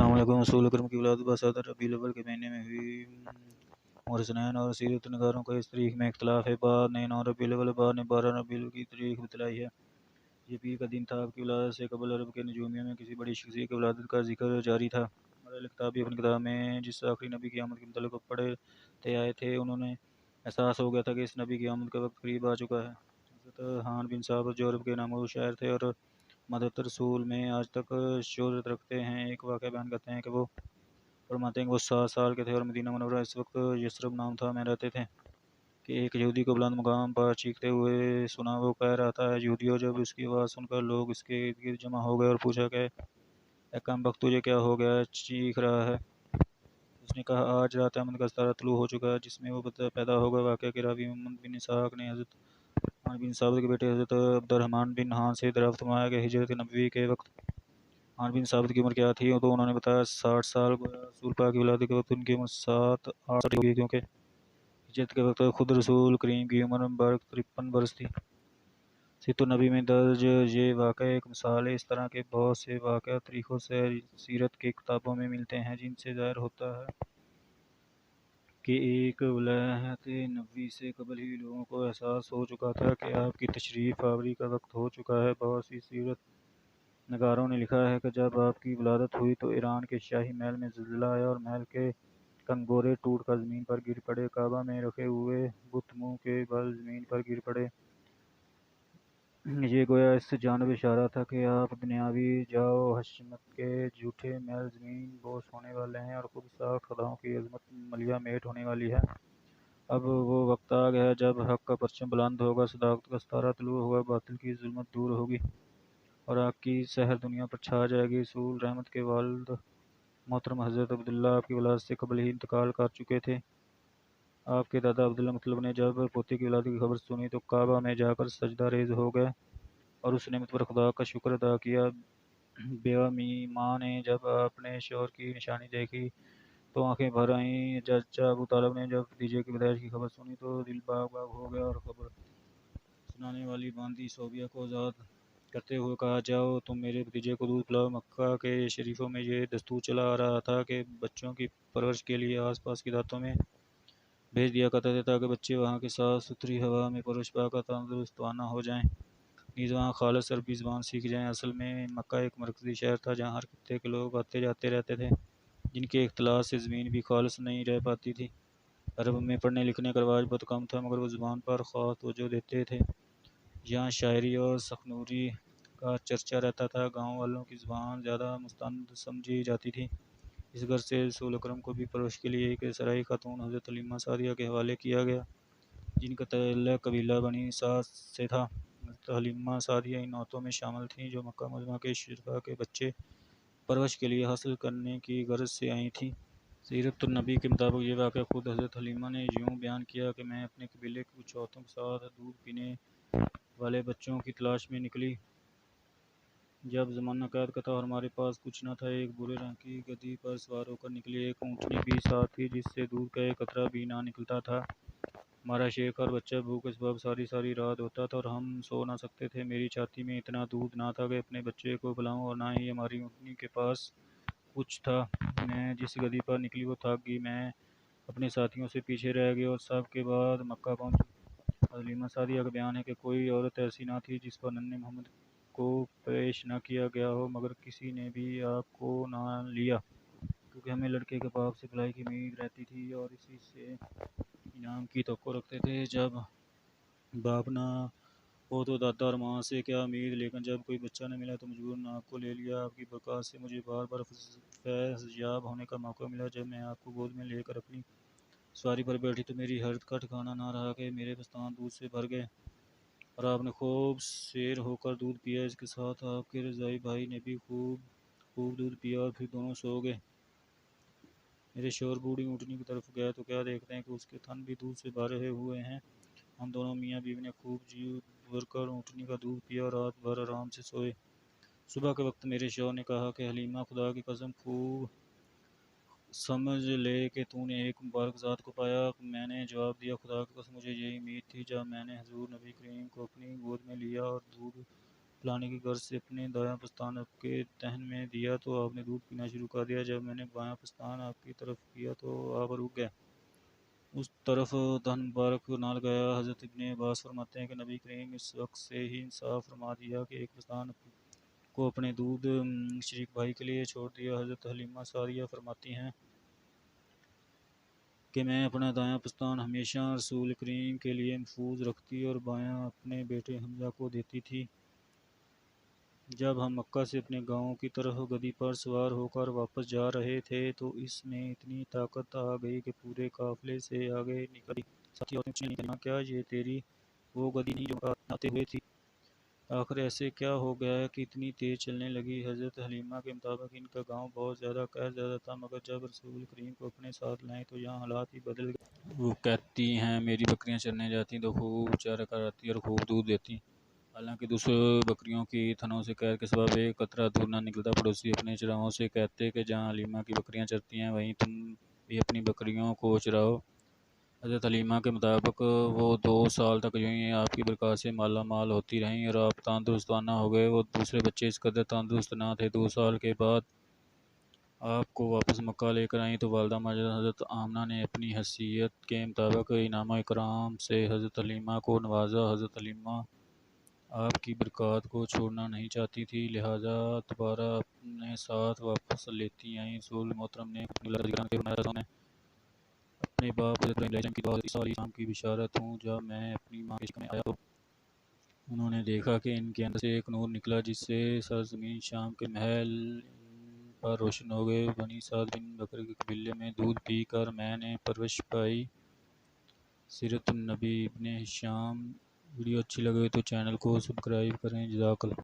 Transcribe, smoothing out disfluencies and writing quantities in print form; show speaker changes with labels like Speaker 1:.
Speaker 1: السلام علیکم۔ رسول اکرم کی ولادت 12 ربیع الاول کے مہینے میں ہوئی۔ مورثین اور سیرت نگاروں کا اس تاریخ میں اختلاف ہے۔ بعض نے 9 ربیع الاول، بعض نے 12 ربیع الاول کی تاریخ بتلائی ہے۔ یہ پیر کا دن تھا۔ آپ کی ولادت سے قبل عرب کے نجومیہ میں کسی بڑی شخصیت کی ولادت کا ذکر جاری تھا۔ اہل کتاب بھی اپنی کتاب میں جس آخری نبی کی آمد کے متعلق پڑھتے آئے تھے، انہوں نے احساس ہو گیا تھا کہ اس نبی کی آمد کا وقت قریب آ چکا ہے۔ حضرت حان بن ثابت جو عرب کے نامور شاعر تھے اور مدحت رسول میں آج تک شہرت رکھتے ہیں، ایک واقعہ بیان کرتے ہیں کہ وہ فرماتے ہیں کہ وہ 7 سال کے تھے اور مدینہ منورہ اس وقت یثرب نام تھا میں رہتے تھے کہ ایک یہودی کو بلند مقام پر چیختے ہوئے سنا۔ وہ کہہ رہا تھا، یہودیوں! جب اس کی آواز سن کر لوگ اس کے ارد گرد جمع ہو گئے اور پوچھا کہ اے کم بخت، تجھے کیا ہو گیا، چیخ رہا ہے؟ اس نے کہا، آج رات آمد کا ستارہ طلوع ہو چکا ہے جس میں وہ پیدا ہوگا۔ واقعہ کے راوی محمد بن اسحاق نے حضرت حان بن ثابت کے بیٹے حضرت عبد الرحمن بن حان سے دریافت فرمایا کہ ہجرت نبوی کے وقت حان بن ثابت کی عمر کیا تھی، تو انہوں نے بتایا 60 سال۔ گویا رسول پاک کی ولادت کے وقت ان کی عمر 8 ہوگی، کیونکہ ہجرت کے وقت خود رسول کریم کی عمر مبارک 53 برس تھی۔ سیرت النبی میں درج یہ واقعہ ایک مثال ہے۔ اس طرح کے بہت سے واقعہ تاریخ و سیرت کی کتابوں میں ملتے ہیں جن سے ظاہر ہوتا ہے کہ ایک ولادت نبوی سے قبل ہی لوگوں کو احساس ہو چکا تھا کہ آپ کی تشریف آوری کا وقت ہو چکا ہے۔ بہت سی سیرت نگاروں نے لکھا ہے کہ جب آپ کی ولادت ہوئی تو ایران کے شاہی محل میں زلزلہ آیا اور محل کے کنگورے ٹوٹ کر زمین پر گر پڑے۔ کعبہ میں رکھے ہوئے بت منہ کے بل زمین پر گر پڑے۔ یہ گویا اس جانب اشارہ تھا کہ آپ دنیاوی جاہ و حشمت کے جھوٹے محل زمین بوس ہونے والے ہیں اور خود ساخت خداؤں کی عظمت ملیہ میٹ ہونے والی ہے۔ اب وہ وقت آ گیا ہے جب حق کا پرچم بلند ہوگا، صداقت کا ستارہ طلوع ہوگا، باطل کی ظلمت دور ہوگی اور آگ کی سحر دنیا پر چھا جائے گی۔ رسول رحمت کے والد محترم حضرت عبداللہ آپ کی ولادت سے قبل ہی انتقال کر چکے تھے۔ آپ کے دادا عبداللہ مطلب نے جب پوتے کی ولادت کی خبر سنی تو کعبہ میں جا کر سجدہ ریز ہو گئے اور اس نعمت پر خدا کا شکر ادا کیا۔ بیوہ ماں نے جب اپنے شوہر کی نشانی دیکھی تو آنکھیں بھر آئیں۔ چچا ابو طالب نے جب بھتیجے کی پیدائش کی خبر سنی تو دل باغ باغ ہو گیا اور خبر سنانے والی باندی صوبیہ کو آزاد کرتے ہوئے کہا، جاؤ تم میرے بھتیجے کو دودھ پلاؤ۔ مکہ کے شریفوں میں یہ دستور چلا آ رہا تھا کہ بچوں کی پرورش کے لیے آس پاس کے دیہاتوں میں بھیج دیا کرتے تھے تاکہ بچے وہاں کی صاف ستھری ہوا میں پرورش پا کر تندرست توانا ہو جائیں، نیز وہاں خالص عربی زبان سیکھ جائیں۔ اصل میں مکہ ایک مرکزی شہر تھا جہاں ہر خطے کے لوگ آتے جاتے رہتے تھے، جن کے اختلاط سے زمین بھی خالص نہیں رہ پاتی تھی۔ عرب میں پڑھنے لکھنے کا رواج بہت کم تھا، مگر وہ زبان پر خاص توجہ دیتے تھے۔ یہاں شاعری اور سخنوری کا چرچا رہتا تھا۔ گاؤں والوں کی زبان زیادہ مستند سمجھی جاتی تھی۔ اس غرض سے رسول اکرم کو بھی پرورش کے لیے ایک سرائی خاتون حضرت حلیمہ سعدیہ کے حوالے کیا گیا، جن کا تعلق قبیلہ بنی سعد سے تھا۔ حضرت حلیمہ سعدیہ ان عورتوں میں شامل تھیں جو مکہ معظمہ کے شرفاء کے بچے پرورش کے لیے حاصل کرنے کی غرض سے آئی تھیں۔ سیرت النبی کے مطابق یہ واقعہ خود حضرت حلیمہ نے یوں بیان کیا کہ میں اپنے قبیلے کی کچھ عورتوں کے ساتھ دودھ پینے والے بچوں کی تلاش میں نکلی۔ جب زمانہ قید کا تھا اور ہمارے پاس کچھ نہ تھا، ایک برے رنگ کی گدھی پر سوار ہو کر نکلی۔ ایک اونٹنی بھی ساتھ تھی جس سے دودھ کا ایک قطرہ بھی نہ نکلتا تھا۔ ہمارا شیخ اور بچہ بھوک کے سبب ساری ساری رات روتا تھا اور ہم سو نہ سکتے تھے۔ میری چھاتی میں اتنا دودھ نہ تھا کہ اپنے بچے کو پلاؤں اور نہ ہی ہماری اونٹنی کے پاس کچھ تھا۔ میں جس گدھی پر نکلی وہ تھک گئی۔ میں اپنے ساتھیوں سے پیچھے رہ گئی اور سب کے بعد مکہ پہنچی۔ حلیمہ سعدیہ کا بیان ہے کہ کوئی عورت ایسی نہ تھی جس پر ننھے محمد کو پیش نہ کیا گیا ہو، مگر کسی نے بھی آپ کو نہ لیا، کیونکہ ہمیں لڑکے کے باپ سے بھلائی کی امید رہتی تھی اور اسی سے انعام کی توقع رکھتے تھے۔ جب باپ نہ ہو تو دادا اور ماں سے کیا امید، لیکن جب کوئی بچہ نہ ملا تو مجبوراً آپ کو لے لیا۔ آپ کی برکات سے مجھے بار بار فیض یاب ہونے کا موقع ملا۔ جب میں آپ کو گود میں لے کر اپنی سواری پر بیٹھی تو میری حیرت کا ٹھکانہ نہ رہا کہ میرے پستان دودھ سے بھر گئے اور آپ نے خوب سیر ہو کر دودھ پیا۔ اس کے ساتھ آپ کے رضاعی بھائی نے بھی خوب دودھ پیا اور پھر دونوں سو گئے۔ میرے شوہر بوڑھی اونٹنی کی طرف گئے تو کیا دیکھتے ہیں کہ اس کے تھن بھی دودھ سے بھرے ہوئے ہیں۔ ہم دونوں میاں بیوی نے خوب جی بھر کر اونٹنی کا دودھ پیا اور رات بھر آرام سے سوئے۔ صبح کے وقت میرے شوہر نے کہا کہ حلیمہ، خدا کی قسم خوب سمجھ لے کہ تو نے ایک مبارک ذات کو پایا۔ میں نے جواب دیا، خدا کی قسم مجھے یہی امید تھی۔ جب میں نے حضور نبی کریم کو اپنی گود میں لیا اور دودھ پلانے کی غرض سے اپنے دایاں پستان آپ کے دہن میں دیا تو آپ نے دودھ پینا شروع کر دیا۔ جب میں نے بایاں پستان آپ کی طرف کیا تو آپ رک گئے، اس طرف دہن مبارک نہ لگایا۔ حضرت ابن عباس فرماتے ہیں کہ نبی کریم اس وقت سے ہی انصاف فرما دیا کہ ایک پستان کو اپنے دودھ شریک بھائی کے لیے چھوڑ دیا۔ حضرت حلیمہ سعدیہ فرماتی ہیں کہ میں اپنا دایاں پستان ہمیشہ رسول کریم کے لیے محفوظ رکھتی اور بایاں اپنے بیٹے حمزہ کو دیتی تھی۔ جب ہم مکہ سے اپنے گاؤں کی طرف گدی پر سوار ہو کر واپس جا رہے تھے تو اس میں اتنی طاقت آ گئی کہ پورے قافلے سے آگے نکل گئی۔ ساتھی عورتیں پوچھنے لگیں، کیا یہ تیری وہ گدی نہیں جو آتے ہوئے تھی؟ آخر ایسے کیا ہو گیا ہے کہ اتنی تیز چلنے لگی؟ حضرت حلیمہ کے مطابق ان کا گاؤں بہت زیادہ قہر زیادہ تھا، مگر جب رسول کریم کو اپنے ساتھ لائیں تو یہاں حالات ہی بدل گئے۔ وہ کہتی ہیں میری بکریاں چرنے جاتی تو خوب چارہ کراتی اور خوب دودھ دیتی، حالانکہ دوسرے بکریوں کی تھنوں سے قہر کے سبب ایک قطرہ دودھ نہ نکلتا۔ پڑوسی اپنے چراغوں سے کہتے کہ جہاں حلیمہ کی بکریاں چرتی ہیں وہیں تم بھی اپنی بکریوں کو چراؤ۔ حضرت حلیمہ کے مطابق وہ 2 سال تک یوں ہی آپ کی برکات سے مالا مال ہوتی رہیں اور آپ تندرستانہ ہو گئے۔ وہ دوسرے بچے اس قدر تندرست نہ تھے۔ 2 سال کے بعد آپ کو واپس مکہ لے کر آئیں تو والدہ ماجدہ حضرت آمنہ نے اپنی حیثیت کے مطابق انعام و اکرام سے حضرت حلیمہ کو نوازا۔ حضرت حلیمہ آپ کی برکات کو چھوڑنا نہیں چاہتی تھی، لہٰذا دوبارہ اپنے ساتھ واپس لیتی آئیں۔ رسول محترم نے اپنی ولادت ذکر کرتے ہوئے فرمایا، میں اپنے باپ حضرت ابراہیم علیہ السلام کی دعا عیسیٰ علیہ السلام کی بشارت ہوں۔ جب میں اپنی ماں کے شکم میں آیا تو انہوں نے دیکھا کہ ان کے اندر سے ایک نور نکلا جس سے سرزمین شام کے محل ان پر روشن ہو گئے۔ بنی سعد بن بکر کے قبیلے میں دودھ پی کر میں نے پرورش پائی۔ سیرت النبی ابن ہشام۔ ویڈیو اچھی لگے تو چینل کو سبسکرائب کریں۔ جزاک اللہ۔